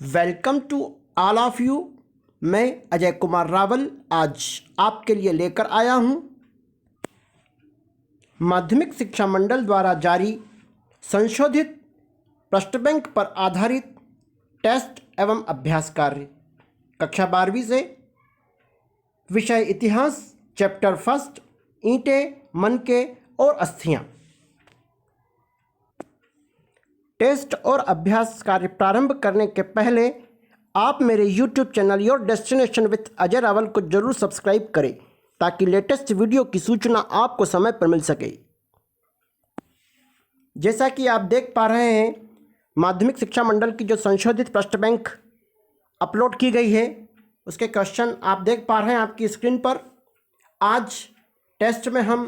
Welcome to all of you. मैं अजय कुमार रावल आज आपके लिए लेकर आया हूं माध्यमिक शिक्षा मंडल द्वारा जारी संशोधित प्रश्न बैंक पर आधारित टेस्ट एवं अभ्यास कार्य कक्षा 12वीं से विषय इतिहास चैप्टर फर्स्ट ईंटें मनके और अस्थियां। टेस्ट और अभ्यास कार्य प्रारंभ करने के पहले आप मेरे YouTube channel your destination with Ajay Rawal को जरूर सब्सक्राइब करें ताकि लेटेस्ट वीडियो की सूचना आपको समय पर मिल सके। जैसा कि आप देख पा रहे हैं, माध्यमिक शिक्षा मंडल की जो संशोधित प्रश्न बैंक अपलोड की गई है उसके क्वेश्चन आप देख पा रहे हैं आपकी स्क्रीन पर। आज टेस्ट में हम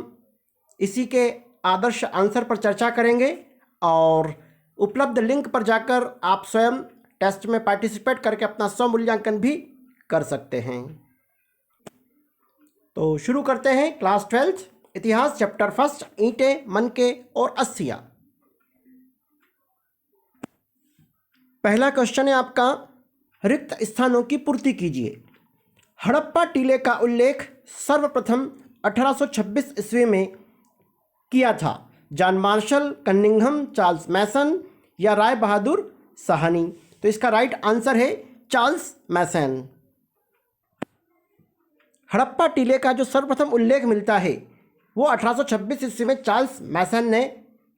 इसी के आदर्श आंसर पर चर्चा करेंगे और उपलब्ध लिंक पर जाकर आप स्वयं टेस्ट में पार्टिसिपेट करके अपना स्व मूल्यांकन भी कर सकते हैं। तो शुरू करते हैं क्लास 12 इतिहास चैप्टर फर्स्ट ईंटें मनके और अस्थियां। पहला क्वेश्चन है आपका, रिक्त स्थानों की पूर्ति कीजिए। हड़प्पा टीले का उल्लेख सर्वप्रथम 1826 ईस्वी में किया था। जॉन मार्शल, कनिंघम, चार्ल्स मैसन या राय बहादुर साहनी। तो इसका राइट आंसर है चार्ल्स मैसन। हड़प्पा टीले का जो सर्वप्रथम उल्लेख मिलता है वो 1826 ईस्वी में चार्ल्स मैसन ने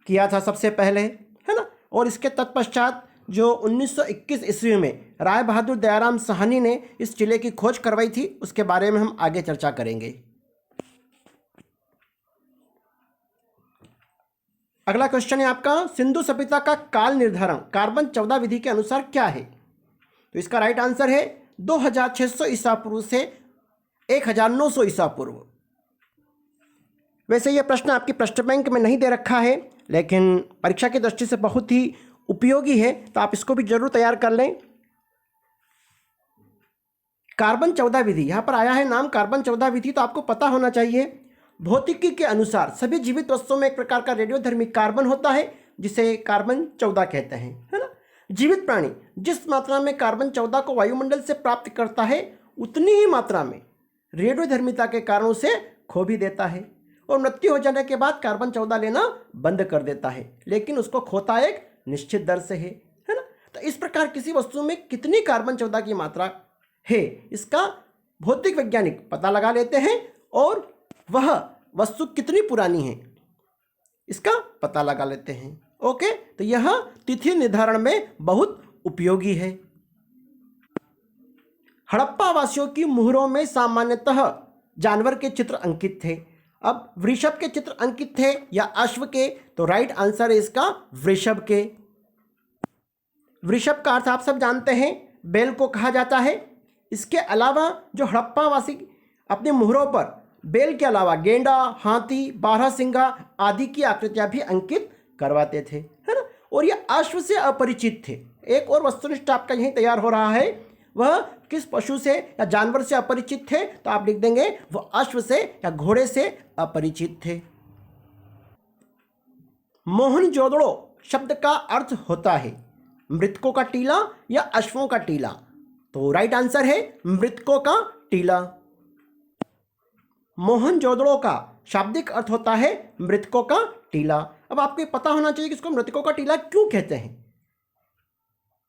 किया था सबसे पहले, है ना। और इसके तत्पश्चात जो 1921 ईस्वी में राय बहादुर दयाराम साहनी ने इस टीले की खोज करवाई थी उसके बारे में हम आगे चर्चा करेंगे। अगला क्वेश्चन है आपका, सिंधु सभ्यता का काल निर्धारण कार्बन 14 विधि के अनुसार क्या है। तो इसका राइट आंसर है 2600 ईसा पूर्व से 1900 ईसा पूर्व। वैसे यह प्रश्न आपकी प्रश्न बैंक में नहीं दे रखा है लेकिन परीक्षा की दृष्टि से बहुत ही उपयोगी है, तो आप इसको भी जरूर तैयार कर लें। कार्बन 14 विधि यहाँ पर आया है नाम कार्बन 14 विधि, तो आपको पता होना चाहिए भौतिकी के अनुसार सभी जीवित वस्तुओं में एक प्रकार का रेडियोधर्मी कार्बन होता है जिसे कार्बन 14 कहते हैं, है ना। जीवित प्राणी जिस मात्रा में कार्बन 14 को वायुमंडल से प्राप्त करता है उतनी ही मात्रा में रेडियोधर्मिता के कारणों से खो भी देता है और मृत्यु हो जाने के बाद कार्बन 14 लेना बंद कर देता है, लेकिन उसको खोता एक निश्चित दर से है ना। तो इस प्रकार किसी वस्तु में कितनी कार्बन 14 की मात्रा है इसका भौतिक वैज्ञानिक पता लगा लेते हैं और वह वस्तु कितनी पुरानी है इसका पता लगा लेते हैं। ओके, तो यह तिथि निर्धारण में बहुत उपयोगी है। हड़प्पा वासियों की मुहरों में सामान्यतः जानवर के चित्र अंकित थे। अब वृषभ के चित्र अंकित थे या अश्व के, तो राइट आंसर है इसका वृषभ के। वृषभ का अर्थ आप सब जानते हैं बैल को कहा जाता है। इसके अलावा जो हड़प्पा वासी अपने मुहरों पर बैल के अलावा गेंडा, हाथी, बारहसिंगा आदि की आकृतियां भी अंकित करवाते थे, है ना। और ये अश्व से अपरिचित थे। एक और वस्तुनिष्ठ आपका यहीं तैयार हो रहा है, वह किस पशु से या जानवर से अपरिचित थे, तो आप लिख देंगे वह अश्व से या घोड़े से अपरिचित थे। मोहनजोदड़ो शब्द का अर्थ होता है मृतकों का टीला या अश्वों का टीला, तो राइट आंसर है मृतकों का टीला। मोहनजोदड़ो का शाब्दिक अर्थ होता है मृतकों का टीला। अब आपको पता होना चाहिए कि इसको मृतकों का टीला क्यों कहते हैं।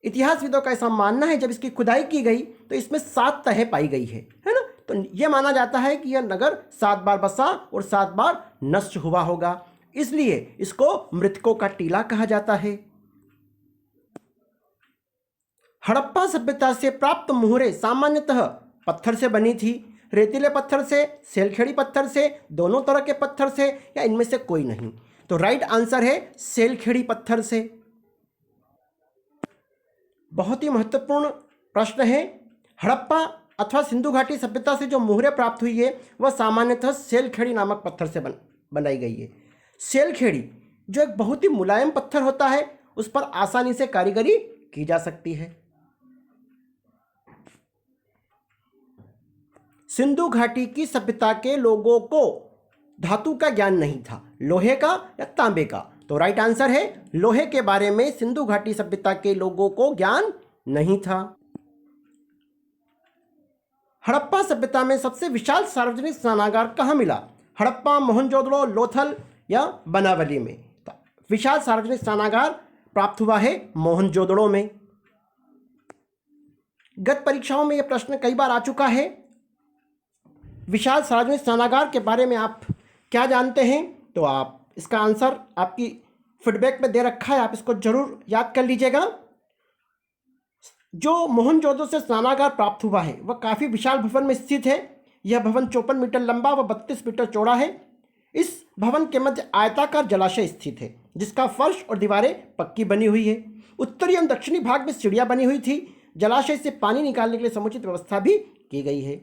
इतिहासविदों का ऐसा मानना है जब इसकी खुदाई की गई तो इसमें 7 तह पाई गई है ना। तो यह माना जाता है कि यह नगर 7 बार बसा और 7 बार नष्ट हुआ होगा, इसलिए इसको मृतकों का टीला कहा जाता है। हड़प्पा सभ्यता से प्राप्त मुहरें सामान्यतः पत्थर से बनी थी। रेतीले पत्थर से, सेलखेड़ी पत्थर से, दोनों तरह के पत्थर से या इनमें से कोई नहीं, तो राइट आंसर है सेलखेड़ी पत्थर से। बहुत ही महत्वपूर्ण प्रश्न है, हड़प्पा अथवा सिंधु घाटी सभ्यता से जो मुहरें प्राप्त हुई है वह सामान्यतः सेलखेड़ी नामक पत्थर से बनाई गई है। सेलखेड़ी जो एक बहुत ही मुलायम पत्थर होता है उस पर आसानी से कारीगरी की जा सकती है। सिंधु घाटी की सभ्यता के लोगों को धातु का ज्ञान नहीं था, लोहे का या तांबे का, तो राइट आंसर है लोहे के बारे में सिंधु घाटी सभ्यता के लोगों को ज्ञान नहीं था। हड़प्पा सभ्यता में सबसे विशाल सार्वजनिक स्नानागार कहाँ मिला? हड़प्पा, मोहनजोदड़ो, लोथल या बनावली में? तो विशाल सार्वजनिक स्नानागार प्राप्त हुआ है मोहनजोदड़ो में। गत परीक्षाओं में यह प्रश्न कई बार आ चुका है। विशाल सार्वजनिक स्नानागार के बारे में आप क्या जानते हैं? तो आप इसका आंसर आपकी फीडबैक में दे रखा है, आप इसको जरूर याद कर लीजिएगा। जो मोहनजोदड़ो से स्नानागार प्राप्त हुआ है वह काफ़ी विशाल भवन में स्थित है। यह भवन 54 मीटर लंबा व 32 मीटर चौड़ा है। इस भवन के मध्य आयताकार जलाशय स्थित है जिसका फर्श और दीवारें पक्की बनी हुई है। उत्तरी एवं दक्षिणी भाग में सीढ़ियां बनी हुई थी। जलाशय से पानी निकालने के लिए समुचित व्यवस्था भी की गई है।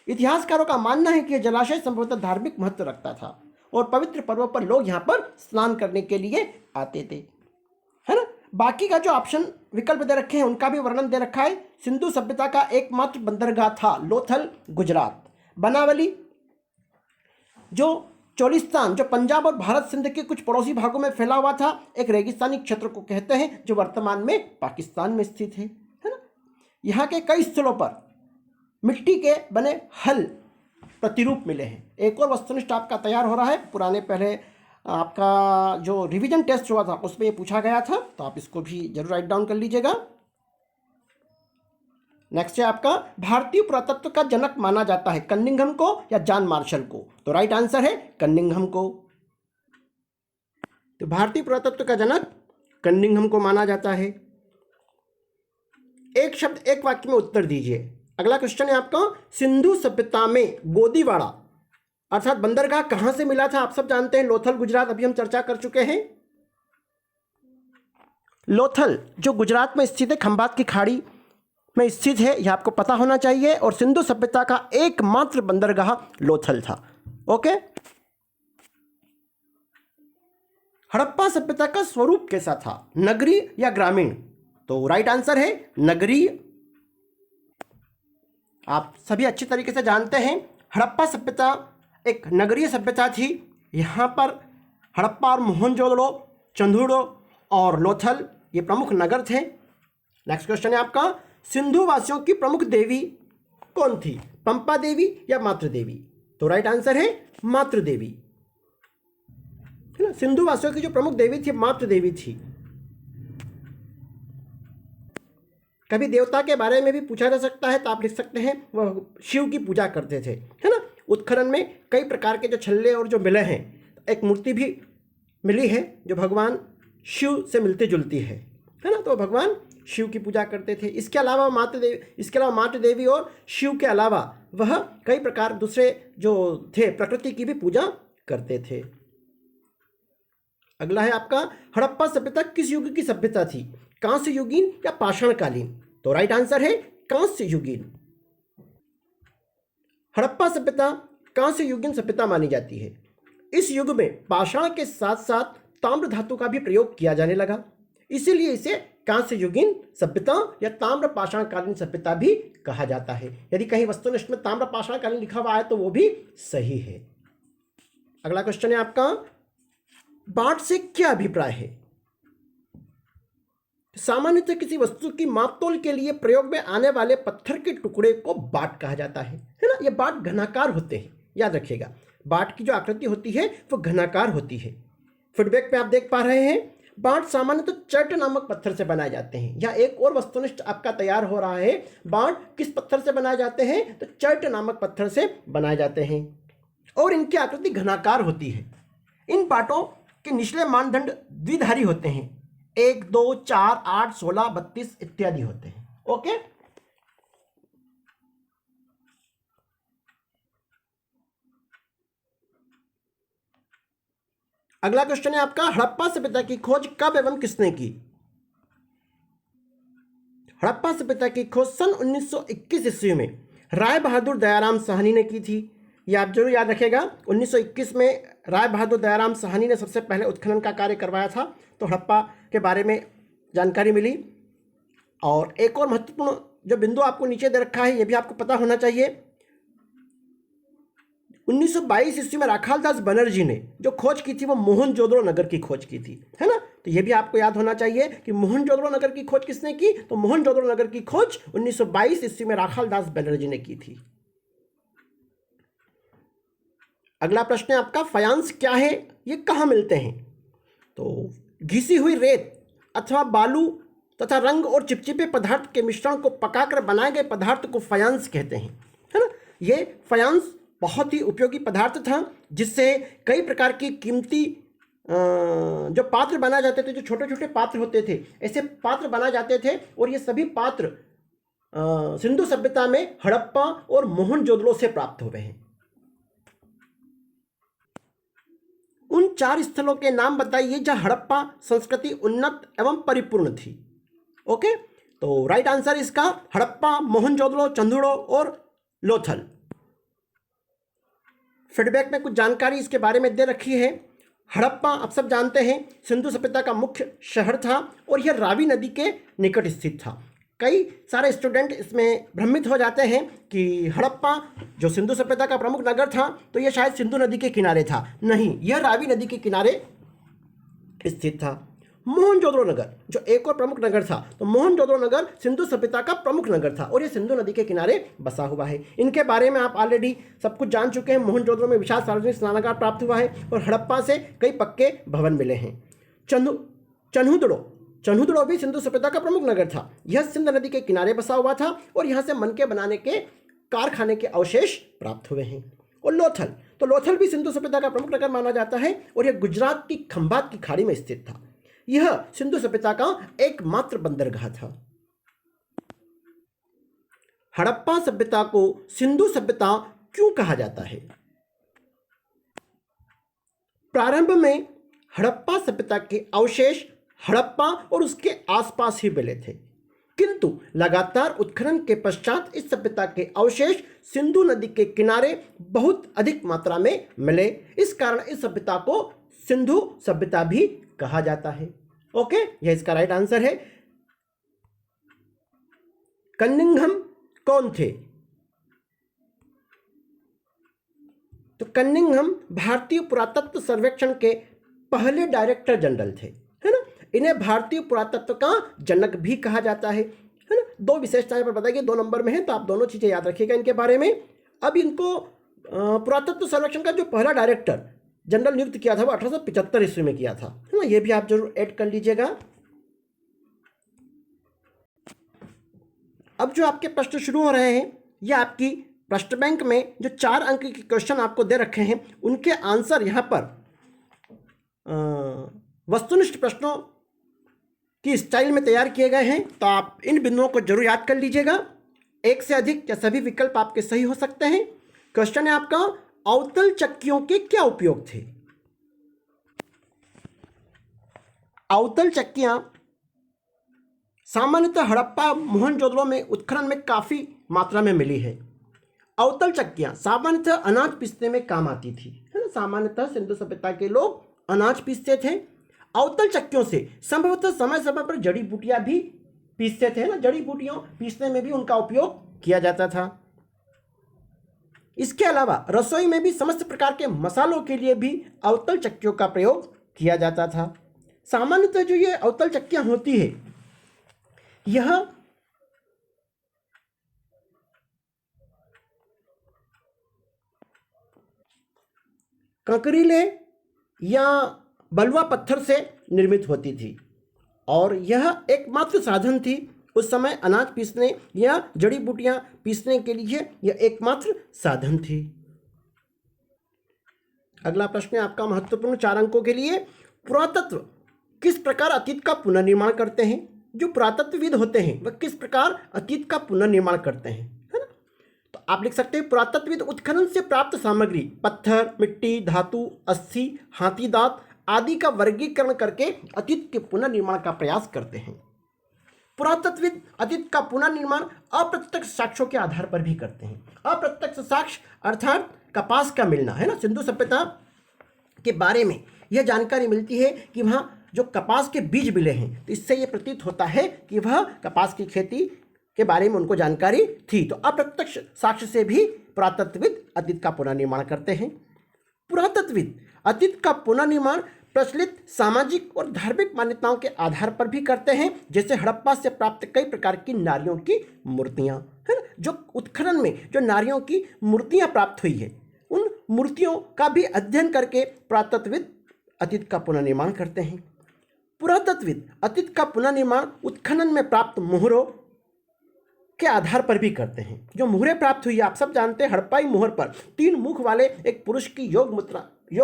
इतिहासकारों का मानना है कि यह जलाशय संभवतः धार्मिक महत्व रखता था और पवित्र पर्वों पर लोग यहाँ पर स्नान करने के लिए आते थे, है ना। बाकी का जो ऑप्शन विकल्प दे रखे हैं उनका भी वर्णन दे रखा है। सिंधु सभ्यता का एकमात्र बंदरगाह था लोथल, गुजरात। बनावली जो चोलिस्तान, जो पंजाब और भारत सिंध के कुछ पड़ोसी भागों में फैला हुआ था, एक रेगिस्तानी क्षेत्र को कहते हैं जो वर्तमान में पाकिस्तान में स्थित है ना। यहाँ के कई स्थलों पर मिट्टी के बने हल प्रतिरूप मिले हैं। एक और वस्तुनिष्ठ आपका तैयार हो रहा है। पुराने पहले आपका जो रिवीजन टेस्ट हुआ था उसमें ये पूछा गया था, तो आप इसको भी जरूर राइट डाउन कर लीजिएगा। नेक्स्ट है आपका, भारतीय पुरातत्व का जनक माना जाता है कनिंघम को या जॉन मार्शल को? तो राइट आंसर है कनिंघम को। तो भारतीय पुरातत्व का जनक कनिंघम को माना जाता है। एक शब्द एक वाक्य में उत्तर दीजिए। अगला क्वेश्चन है आपका, सिंधु सभ्यता में गोदीवाड़ा अर्थात बंदरगाह कहां से मिला था? आप सब जानते हैं लोथल, गुजरात, अभी हम चर्चा कर चुके हैं। लोथल जो गुजरात में स्थित है, खंभात की खाड़ी में स्थित है, यह आपको पता होना चाहिए। और सिंधु सभ्यता का एकमात्र बंदरगाह लोथल था। ओके। हड़प्पा सभ्यता का स्वरूप कैसा था, नगरीय या ग्रामीण? तो राइट आंसर है नगरीय। आप सभी अच्छी तरीके से जानते हैं हड़प्पा सभ्यता एक नगरीय सभ्यता थी। यहाँ पर हड़प्पा और मोहनजोदड़ो, चंदूड़ो और लोथल ये प्रमुख नगर थे। नेक्स्ट क्वेश्चन है आपका, सिंधु वासियों की प्रमुख देवी कौन थी, पंपा देवी या मातृ देवी? तो राइट आंसर है मातृ देवी, है ना। सिंधु वासियों की जो प्रमुख देवी थी मातृ देवी थी। कभी देवता के बारे में भी पूछा जा सकता है, तो आप लिख सकते हैं वह शिव की पूजा करते थे, है ना। उत्खनन में कई प्रकार के जो छल्ले और जो मिले हैं, एक मूर्ति भी मिली है जो भगवान शिव से मिलती जुलती है ना। तो भगवान शिव की पूजा करते थे। इसके अलावा मातृ देवी और शिव के अलावा वह कई प्रकार दूसरे जो थे प्रकृति की भी पूजा करते थे। अगला है आपका, हड़प्पा सभ्यता किस युग की सभ्यता थी, कांस्य युगीन या पाषाणकालीन? तो राइट आंसर है कांस्य युगीन। हड़प्पा सभ्यता कांस्य युगीन सभ्यता मानी जाती है। इस युग में पाषाण के साथ साथ ताम्र धातु का भी प्रयोग किया जाने लगा, इसीलिए इसे कांस्य युगीन सभ्यता या ताम्र पाषाणकालीन सभ्यता भी कहा जाता है। यदि कहीं वस्तुनिष्ठ में ताम्र पाषाणकालीन लिखा हुआ है तो वो भी सही है। अगला क्वेश्चन है आपका, बाट से क्या अभिप्राय है? सामान्यतः किसी वस्तु की मापतोल के लिए प्रयोग में आने वाले पत्थर के टुकड़े को बाट कहा जाता है ना। ये बाट घनाकार होते हैं, याद रखिएगा। बाट की जो आकृति होती है वो घनाकार होती है। फीडबैक में आप देख पा रहे हैं बाट सामान्यतः चर्ट नामक पत्थर से बनाए जाते हैं। या एक और वस्तुनिष्ठ आपका तैयार हो रहा है, बाट किस पत्थर से बनाए जाते हैं? तो चर्ट नामक पत्थर से बनाए जाते हैं और इनकी आकृति घनाकार होती है। इन बाटों के निचले मानदंड द्विधारी होते हैं, 1, 2, 4, 8, 16, 32 इत्यादि होते हैं। ओके। अगला क्वेश्चन है आपका, हड़प्पा सभ्यता की खोज कब एवं किसने की? हड़प्पा सभ्यता की खोज सन 1921 ईस्वी में राय बहादुर दयाराम साहनी ने की थी। यह आप जरूर याद रखेगा। 1921 में राय बहादुर दयाराम साहनी ने सबसे पहले उत्खनन का कार्य करवाया था, तो हड़प्पा के बारे में जानकारी मिली। और एक और महत्वपूर्ण जो बिंदु आपको नीचे दे रखा है, यह भी आपको पता होना चाहिए। 1922 ईस्वी में राखालदास बनर्जी ने जो खोज की थी वो मोहनजोदड़ो नगर की खोज की थी, है ना। तो ये भी आपको याद होना चाहिए कि मोहनजोदड़ो नगर की खोज किसने की, तो मोहनजोदड़ो नगर की खोज 1922 ईस्वी में राखालदास बनर्जी ने की थी। अगला प्रश्न है आपका, फायांस क्या है, ये कहाँ मिलते हैं? तो घिसी हुई रेत अथवा बालू तथा रंग और चिपचिपे पदार्थ के मिश्रण को पकाकर बनाए गए पदार्थ को फायांस कहते हैं, है ना। ये फायांस बहुत ही उपयोगी पदार्थ था, जिससे कई प्रकार की कीमती जो पात्र बनाए जाते थे, जो छोटे छोटे पात्र होते थे, ऐसे पात्र बनाए जाते थे। और ये सभी पात्र सिंधु सभ्यता में हड़प्पा और मोहनजोदड़ो से प्राप्त हुए हैं। उन 4 स्थलों के नाम बताइए जहां हड़प्पा संस्कृति उन्नत एवं परिपूर्ण थी। ओके, तो राइट आंसर इसका हड़प्पा, मोहनजोदड़ो, चंदुड़ो और लोथल। फीडबैक में कुछ जानकारी इसके बारे में दे रखी है। हड़प्पा आप सब जानते हैं सिंधु सभ्यता का मुख्य शहर था और यह रावी नदी के निकट स्थित था। कई सारे स्टूडेंट इसमें भ्रमित हो जाते हैं कि हड़प्पा जो सिंधु सभ्यता का प्रमुख नगर था तो यह शायद सिंधु नदी के किनारे था। नहीं, यह रावी नदी के किनारे स्थित था। मोहनजोदड़ो नगर जो एक और प्रमुख नगर था, तो मोहनजोदड़ो नगर सिंधु सभ्यता का प्रमुख नगर था और ये सिंधु नदी के किनारे बसा हुआ है। इनके बारे में आप ऑलरेडी सब कुछ जान चुके हैं। मोहनजोदड़ो में विशाल सार्वजनिक स्नानागार प्राप्त हुआ है और हड़प्पा से कई पक्के भवन मिले हैं। चन्हुदड़ो भी सिंधु सभ्यता का प्रमुख नगर था। यह सिंधु नदी के किनारे बसा हुआ था और यहाँ से मनके बनाने के कारखाने के अवशेष प्राप्त हुए हैं। और लोथल, तो लोथल भी सिंधु सभ्यता का प्रमुख नगर माना जाता है और यह गुजरात की खंभात की खाड़ी में स्थित था। यह सिंधु सभ्यता का एकमात्र बंदरगाह था। हड़प्पा सभ्यता को सिंधु सभ्यता क्यों कहा जाता है? प्रारंभ में हड़प्पा सभ्यता के अवशेष हड़प्पा और उसके आसपास ही मिले थे, किंतु लगातार उत्खनन के पश्चात इस सभ्यता के अवशेष सिंधु नदी के किनारे बहुत अधिक मात्रा में मिले। इस कारण इस सभ्यता को सिंधु सभ्यता भी कहा जाता है। ओके, यह इसका राइट आंसर है। कनिंघम कौन थे? तो कनिंघम भारतीय पुरातत्व सर्वेक्षण के पहले डायरेक्टर जनरल थे, है ना। इन्हें भारतीय पुरातत्व का जनक भी कहा जाता है ना। 2 विशेषताएं पर बताइए, 2 नंबर में है, तो आप दोनों चीजें याद रखिएगा इनके बारे में। अब इनको पुरातत्व सर्वेक्षण का जो पहला डायरेक्टर जनरल नियुक्त किया था वो 1875 ईस्वी में किया था, है ना। ये भी आप जरूर ऐड कर लीजिएगा। अब जो आपके प्रश्न शुरू हो रहे हैं, ये आपकी प्रश्न बैंक में जो 4 अंक के क्वेश्चन आपको दे रखे हैं उनके आंसर यहाँ पर वस्तुनिष्ठ प्रश्नों की स्टाइल में तैयार किए गए हैं। तो आप इन बिंदुओं को जरूर याद कर लीजिएगा। एक से अधिक या सभी विकल्प आपके सही हो सकते हैं। क्वेश्चन है आपका, अवतल चक्कियों के क्या उपयोग थे? अवतल चक्कियां सामान्यतः हड़प्पा मोहनजोदड़ो में उत्खनन में काफी मात्रा में मिली है। अवतल चक्कियां सामान्यतः अनाज पीसने में काम आती थी, है ना। सामान्यतः सिंधु सभ्यता के लोग अनाज पीसते थे। अवतल चक्कियों से संभवतः समय समय पर जड़ी बूटियां भी पीसते थे ना। जड़ी बूटियों पीसने में भी उनका उपयोग किया जाता था। इसके अलावा रसोई में भी समस्त प्रकार के मसालों के लिए भी अवतल चक्कियों का प्रयोग किया जाता था। सामान्यतः जो ये अवतल चक्कियां होती है, यह कंकरीले या बलुआ पत्थर से निर्मित होती थी और यह एकमात्र साधन थी उस समय अनाज पीसने या जड़ी बूटियां पीसने के लिए। यह एकमात्र साधन थी। अगला प्रश्न है आपका महत्वपूर्ण 4 अंकों के लिए। पुरातत्व किस प्रकार अतीत का पुनर्निर्माण करते हैं? जो पुरातत्वविद होते हैं वह किस प्रकार अतीत का पुनर्निर्माण करते हैं, है ना। तो आप लिख सकते हैं, पुरातत्वविद उत्खनन से प्राप्त सामग्री पत्थर, मिट्टी, धातु, अस्थि, हाथी दांत आदि का वर्गीकरण करके अतीत के पुनर्निर्माण का प्रयास करते हैं। पुरातत्वविद अतीत का पुनर्निर्माण अप्रत्यक्ष साक्ष्यों के आधार पर भी करते हैं। अप्रत्यक्ष साक्ष्य अर्थात कपास का मिलना, है ना। सिंधु सभ्यता के बारे में यह जानकारी मिलती है कि वहाँ जो कपास के बीज मिले हैं, तो इससे यह प्रतीत होता है कि वह कपास की खेती के बारे में उनको जानकारी थी। तो अप्रत्यक्ष साक्ष्य से भी पुरातत्वविद अतीत का पुनर्निर्माण करते हैं। पुरातत्वविद अतीत का पुनर्निर्माण प्रचलित सामाजिक और धार्मिक मान्यताओं के आधार पर भी करते हैं, जैसे हड़प्पा से प्राप्त कई प्रकार की नारियों की मूर्तियां, है ना। जो उत्खनन में जो नारियों की मूर्तियां प्राप्त हुई है, उन मूर्तियों का भी अध्ययन करके पुरातत्वविद अतीत का पुनर्निर्माण करते हैं। पुरातत्वविद अतीत का पुनर्निर्माण उत्खनन में प्राप्त मोहरों के आधार पर भी करते हैं। जो मोहरें प्राप्त हुई, आप सब जानते हैं, हड़प्पाई मोहर पर 3 मुख वाले एक पुरुष की योग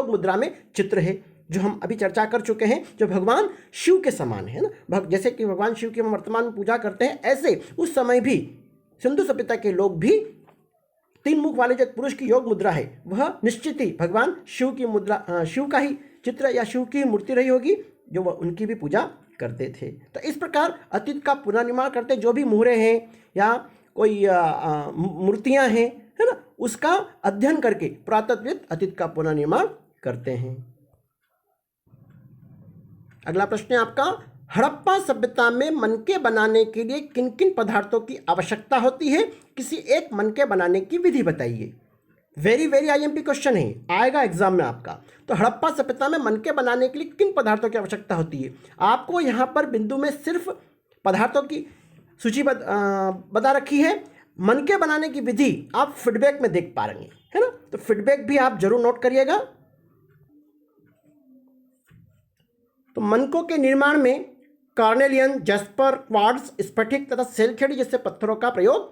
मुद्रा में चित्र है, जो हम अभी चर्चा कर चुके हैं, जो भगवान शिव के समान है ना। जैसे कि भगवान शिव की हम वर्तमान में पूजा करते हैं, ऐसे उस समय भी सिंधु सभ्यता के लोग भी 3 मुख वाले जो पुरुष की योग मुद्रा है, वह निश्चित ही भगवान शिव की मुद्रा, शिव का ही चित्र या शिव की मूर्ति रही होगी, जो वह उनकी भी पूजा करते थे। तो इस प्रकार अतीत का पुनर्निर्माण करते, जो भी मोहरें हैं या कोई मूर्तियां हैं, है ना, उसका अध्ययन करके पुरातत्वविद अतीत का पुनर्निर्माण करते हैं। अगला प्रश्न है आपका, हड़प्पा सभ्यता में मनके बनाने के लिए किन किन पदार्थों की आवश्यकता होती है? किसी एक मनके बनाने की विधि बताइए। वेरी वेरी आईएमपी क्वेश्चन है, आएगा एग्जाम में आपका। तो हड़प्पा सभ्यता में मनके बनाने के लिए किन पदार्थों की आवश्यकता होती है? आपको यहाँ पर बिंदु में सिर्फ पदार्थों की सूची बता रखी है। मनके बनाने की विधि आप फीडबैक में देख पाएंगे, है ना। तो फीडबैक भी आप जरूर नोट करिएगा। तो मनकों के निर्माण में कार्नेलियन, जस्पर, क्वार्ट्ज, स्फटिक तथा सेलखेड़ी जैसे पत्थरों का प्रयोग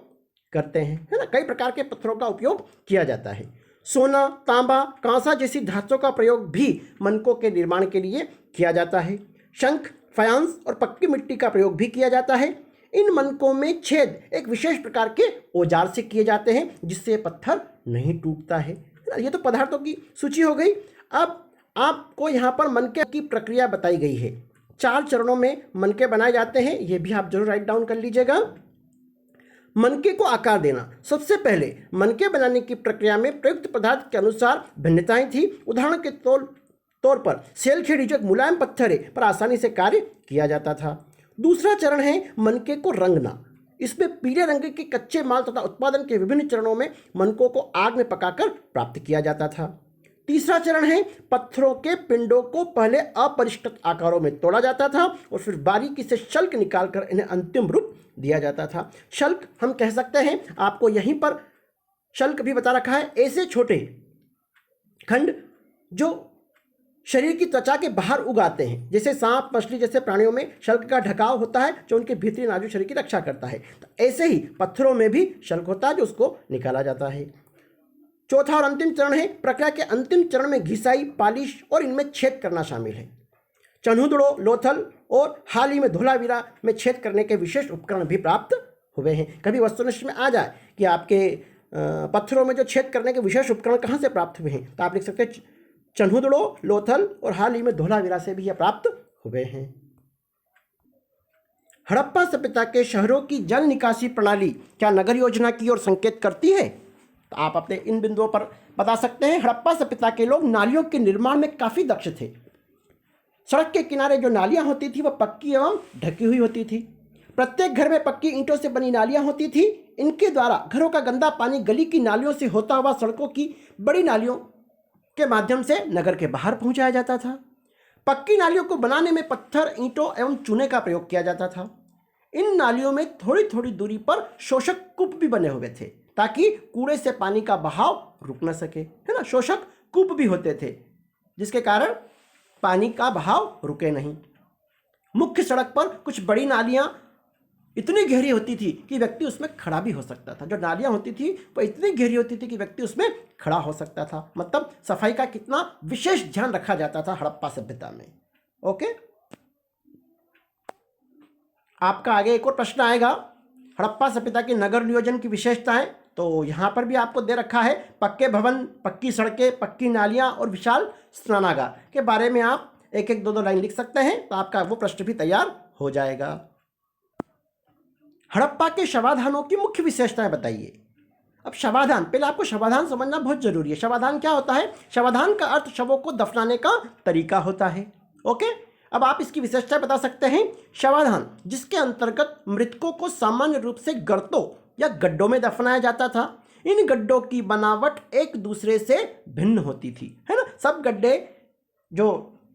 करते हैं, है ना। कई प्रकार के पत्थरों का उपयोग किया जाता है। सोना, तांबा, कांसा जैसी धातुओं का प्रयोग भी मनकों के निर्माण के लिए किया जाता है। शंख, फायांस और पक्की मिट्टी का प्रयोग भी किया जाता है। इन मनकों में छेद एक विशेष प्रकार के औजार से किए जाते हैं, जिससे पत्थर नहीं टूटता है। ये तो पदार्थों की सूची हो गई। अब आपको यहाँ पर मनके की प्रक्रिया बताई गई है। 4 चरणों में मनके बनाए जाते हैं, ये भी आप जरूर राइट डाउन कर लीजिएगा। मनके को आकार देना, सबसे पहले मनके बनाने की प्रक्रिया में प्रयुक्त पदार्थ के अनुसार भिन्नताएं थी। उदाहरण के तौर पर सेलखेड़ी जो एक मुलायम पत्थर है, पर आसानी से कार्य किया जाता था। दूसरा चरण है मनके को रंगना। इसमें पीले रंग के कच्चे माल तथा उत्पादन के विभिन्न चरणों में मनकों को आग में पकाकर प्राप्त किया जाता था। तीसरा चरण है पत्थरों के पिंडों को पहले अपरिष्कृत आकारों में तोड़ा जाता था और फिर बारीकी से शल्क निकालकर इन्हें अंतिम रूप दिया जाता था। शल्क हम कह सकते हैं, आपको यहीं पर शल्क भी बता रखा है, ऐसे छोटे खंड जो शरीर की त्वचा के बाहर उगाते हैं। जैसे सांप, मछली जैसे प्राणियों में शल्क का ढकाव होता है, जो उनके भीतरी नाजुक शरीर की रक्षा करता है। तो ऐसे ही पत्थरों में भी शल्क होता है, जो उसको निकाला जाता है। चौथा और अंतिम चरण है, प्रक्रिया के अंतिम चरण में घिसाई, पालिश और इनमें छेद करना शामिल है। चन्हुदड़ो, लोथल और हाल ही में धोलावीरा में छेद करने के विशेष उपकरण भी प्राप्त हुए हैं। कभी वस्तुनिष्ठ में आ जाए कि आपके पत्थरों में जो छेद करने के विशेष उपकरण कहाँ से प्राप्त हुए हैं, तो आप लिख सकते हैं चन्हुदड़ो, लोथल और हाल ही में धोलावीरा से भी यह प्राप्त हुए हैं। हड़प्पा सभ्यता के शहरों की जल निकासी प्रणाली क्या नगर योजना की ओर संकेत करती है? तो आप अपने इन बिंदुओं पर बता सकते हैं। हड़प्पा सभ्यता के लोग नालियों के निर्माण में काफ़ी दक्ष थे। सड़क के किनारे जो नालियां होती थी वह पक्की एवं ढकी हुई होती थी। प्रत्येक घर में पक्की ईंटों से बनी नालियां होती थी। इनके द्वारा घरों का गंदा पानी गली की नालियों से होता हुआ सड़कों की बड़ी नालियों के माध्यम से नगर के बाहर पहुंचाया जाता था। पक्की नालियों को बनाने में पत्थर, ईंटों एवं चूने का प्रयोग किया जाता था। इन नालियों में थोड़ी थोड़ी दूरी पर शोषक कूप भी बने हुए थे, ताकि कूड़े से पानी का बहाव रुक न सके, है ना। शोषक कूप भी होते थे, जिसके कारण पानी का बहाव रुके नहीं। मुख्य सड़क पर कुछ बड़ी नालियां इतनी गहरी होती थी कि व्यक्ति उसमें खड़ा भी हो सकता था। जो नालियां होती थी वह इतनी गहरी होती थी कि व्यक्ति उसमें खड़ा हो सकता था। मतलब सफाई का कितना विशेष ध्यान रखा जाता था हड़प्पा सभ्यता में। ओके, आपका आगे एक और प्रश्न आएगा, हड़प्पा सभ्यता की नगर नियोजन की विशेषताएं। तो यहाँ पर भी आपको दे रखा है पक्के भवन, पक्की सड़कें, पक्की नालियां और विशाल स्नानागार के बारे में आप एक एक दो दो लाइन लिख सकते हैं, तो आपका वो प्रश्न भी तैयार हो जाएगा। हड़प्पा के शवाधानों की मुख्य विशेषताएं बताइए। अब शवाधान, पहले आपको शवाधान समझना बहुत जरूरी है। शवाधान क्या होता है? शवाधान का अर्थ शवों को दफनाने का तरीका होता है। ओके, अब आप इसकी विशेषताएं बता सकते हैं। शवाधान जिसके अंतर्गत मृतकों को सामान्य रूप से गर्तों या गड्ढों में दफनाया जाता था। इन गड्ढों की बनावट एक दूसरे से भिन्न होती थी, है ना। सब गड्ढे जो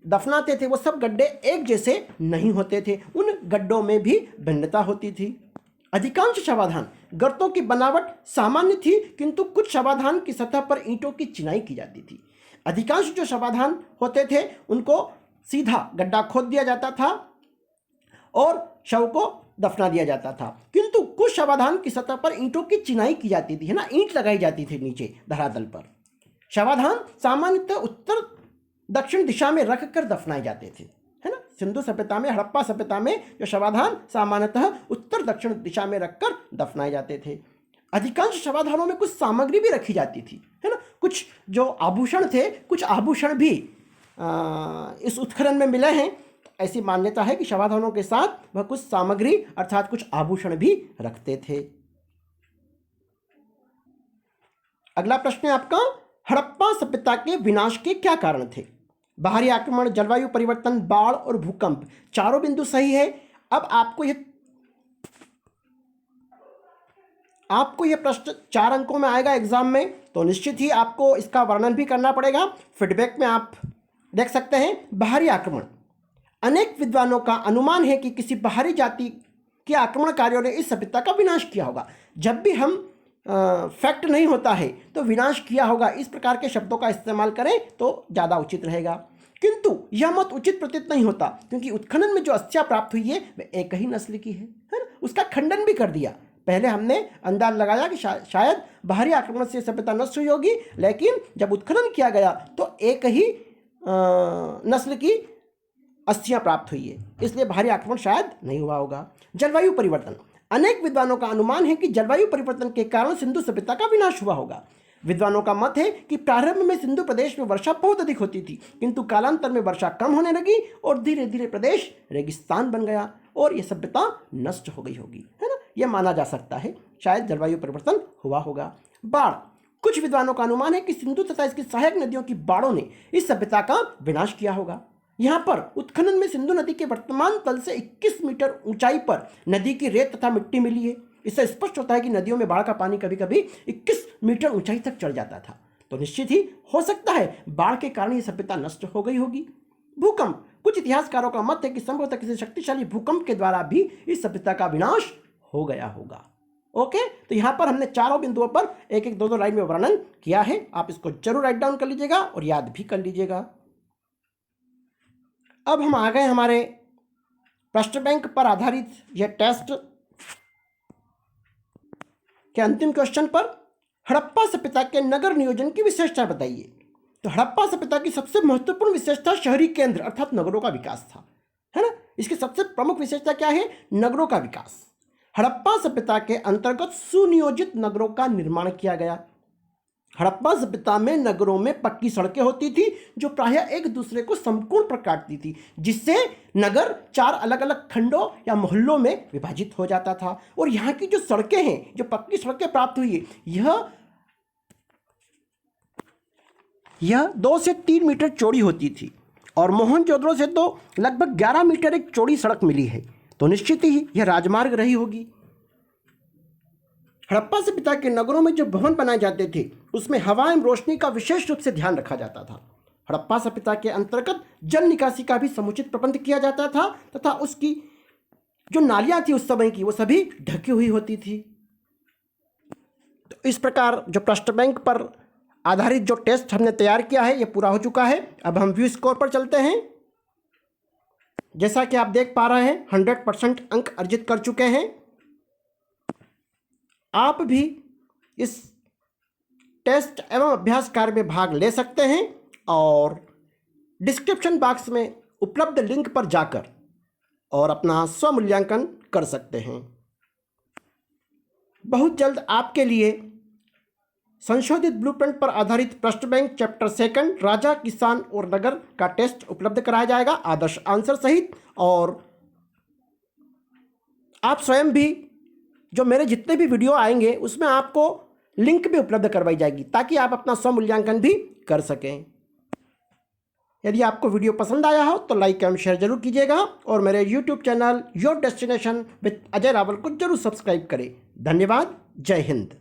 दफनाते थे वो सब गड्ढे एक जैसे नहीं होते थे, उन गड्ढों में भी भिन्नता होती थी। अधिकांश शवाधान गर्तों की बनावट सामान्य थी, किंतु कुछ शवाधान की सतह पर ईंटों की चिनाई की जाती थी। अधिकांश जो शवाधान होते थे उनको सीधा गड्ढा खोद दिया जाता था और शव को दफना दिया जाता था, किंतु कुछ शवाधान की सतह पर ईंटों की चिनाई की जाती थी, है ना, ईंट लगाई जाती थी नीचे धरातल पर। शवाधान सामान्यतः उत्तर दक्षिण दिशा में रखकर दफनाए जाते थे, है ना। सिंधु सभ्यता में, हड़प्पा सभ्यता में जो शवाधान सामान्यतः उत्तर दक्षिण दिशा में रखकर दफनाए जाते थे। अधिकांश शवाधानों में कुछ सामग्री भी रखी जाती थी, है ना। कुछ जो आभूषण थे, कुछ आभूषण भी इस उत्खनन में मिले हैं। ऐसी मान्यता है कि शवाधानों के साथ वह कुछ सामग्री अर्थात कुछ आभूषण भी रखते थे। अगला प्रश्न है आपका, हड़प्पा सभ्यता के विनाश के क्या कारण थे? बाहरी आक्रमण, जलवायु परिवर्तन, बाढ़ और भूकंप। चारों बिंदु सही है। अब आपको यह प्रश्न 4 अंकों में आएगा एग्जाम में, तो निश्चित ही आपको इसका वर्णन भी करना पड़ेगा। फीडबैक में आप देख सकते हैं। बाहरी आक्रमण, अनेक विद्वानों का अनुमान है कि किसी बाहरी जाति के आक्रमणकारियों ने इस सभ्यता का विनाश किया होगा। जब भी हम फैक्ट नहीं होता है तो विनाश किया होगा, इस प्रकार के शब्दों का इस्तेमाल करें तो ज़्यादा उचित रहेगा। किंतु यह मत उचित प्रतीत नहीं होता, क्योंकि उत्खनन में जो अस्थियां प्राप्त हुई है वह एक ही नस्ल की है ना। उसका खंडन भी कर दिया। पहले हमने अंदाज लगाया कि शायद बाहरी आक्रमण से सभ्यता नष्ट हुई होगी, लेकिन जब उत्खनन किया गया तो एक ही नस्ल की अस्थियां प्राप्त हुई है, इसलिए बाहरी आक्रमण शायद नहीं हुआ होगा। जलवायु परिवर्तन, अनेक विद्वानों का अनुमान है कि जलवायु परिवर्तन के कारण सिंधु सभ्यता का विनाश हुआ होगा। विद्वानों का मत है कि प्रारंभ में सिंधु प्रदेश में वर्षा बहुत अधिक होती थी, किंतु कालांतर में वर्षा कम होने लगी और धीरे धीरे प्रदेश रेगिस्तान बन गया और यह सभ्यता नष्ट हो गई होगी, है ना। यह माना जा सकता है शायद जलवायु परिवर्तन हुआ होगा। बाढ़, कुछ विद्वानों का अनुमान है कि सिंधु तथा इसकी सहायक नदियों की बाढ़ों ने इस सभ्यता का विनाश किया होगा। यहाँ पर उत्खनन में सिंधु नदी के वर्तमान तल से 21 मीटर ऊंचाई पर नदी की रेत तथा मिट्टी मिली है। इससे स्पष्ट होता है कि नदियों में बाढ़ का पानी कभी कभी 21 मीटर ऊंचाई तक चढ़ जाता था, तो निश्चित ही हो सकता है बाढ़ के कारण यह सभ्यता नष्ट हो गई होगी। भूकंप, कुछ इतिहासकारों का मत है कि संभवतः किसी शक्तिशाली भूकंप के द्वारा भी इस सभ्यता का विनाश हो गया होगा। ओके, तो यहाँ पर हमने चारों बिंदुओं पर एक एक दो दो लाइन में वर्णन किया है। आप इसको जरूर राइट डाउन कर लीजिएगा और याद भी कर लीजिएगा। अब हम आ गए हमारे प्रश्न बैंक पर आधारित यह टेस्ट के अंतिम क्वेश्चन पर। हड़प्पा सभ्यता के नगर नियोजन की विशेषता बताइए। तो हड़प्पा सभ्यता की सबसे महत्वपूर्ण विशेषता शहरी केंद्र अर्थात नगरों का विकास था, है ना। इसकी सबसे प्रमुख विशेषता क्या है? नगरों का विकास। हड़प्पा सभ्यता के अंतर्गत सुनियोजित नगरों का निर्माण किया गया। हड़प्पा सभ्यता में नगरों में पक्की सड़कें होती थी जो प्रायः एक दूसरे को समकोण पर काटती थी, जिससे नगर 4 अलग अलग खंडों या मोहल्लों में विभाजित हो जाता था। और यहाँ की जो सड़कें हैं, जो पक्की सड़कें प्राप्त हुई है, यह 2 से 3 मीटर चौड़ी होती थी और मोहनजोदड़ो से तो लगभग 11 मीटर एक चौड़ी सड़क मिली है, तो निश्चित ही यह राजमार्ग रही होगी। हड़प्पा सभ्यता के नगरों में जो भवन बनाए जाते थे उसमें हवा एवं रोशनी का विशेष रूप से ध्यान रखा जाता था। हड़प्पा सभ्यता के अंतर्गत जल निकासी का भी समुचित प्रबंध किया जाता था तथा उसकी जो नालियां थी उस समय की वो सभी ढकी हुई होती थी। तो इस प्रकार जो प्रश्न बैंक पर आधारित जो टेस्ट हमने तैयार किया है ये पूरा हो चुका है। अब हम व्यू स्कोर पर चलते हैं। जैसा कि आप देख पा रहे हैं 100% अंक अर्जित कर चुके हैं। आप भी इस टेस्ट एवं अभ्यास कार्य में भाग ले सकते हैं और डिस्क्रिप्शन बॉक्स में उपलब्ध लिंक पर जाकर और अपना स्वमूल्यांकन कर सकते हैं। बहुत जल्द आपके लिए संशोधित ब्लूप्रिंट पर आधारित प्रश्न बैंक चैप्टर 2 राजा, किसान और नगर का टेस्ट उपलब्ध कराया जाएगा आदर्श आंसर सहित। और आप स्वयं भी जो मेरे जितने भी वीडियो आएंगे उसमें आपको लिंक भी उपलब्ध करवाई जाएगी ताकि आप अपना स्वमूल्यांकन भी कर सकें। यदि आपको वीडियो पसंद आया हो तो लाइक एवं शेयर जरूर कीजिएगा और मेरे YouTube channel your destination with Ajay Rawal को जरूर सब्सक्राइब करें। धन्यवाद। जय हिंद।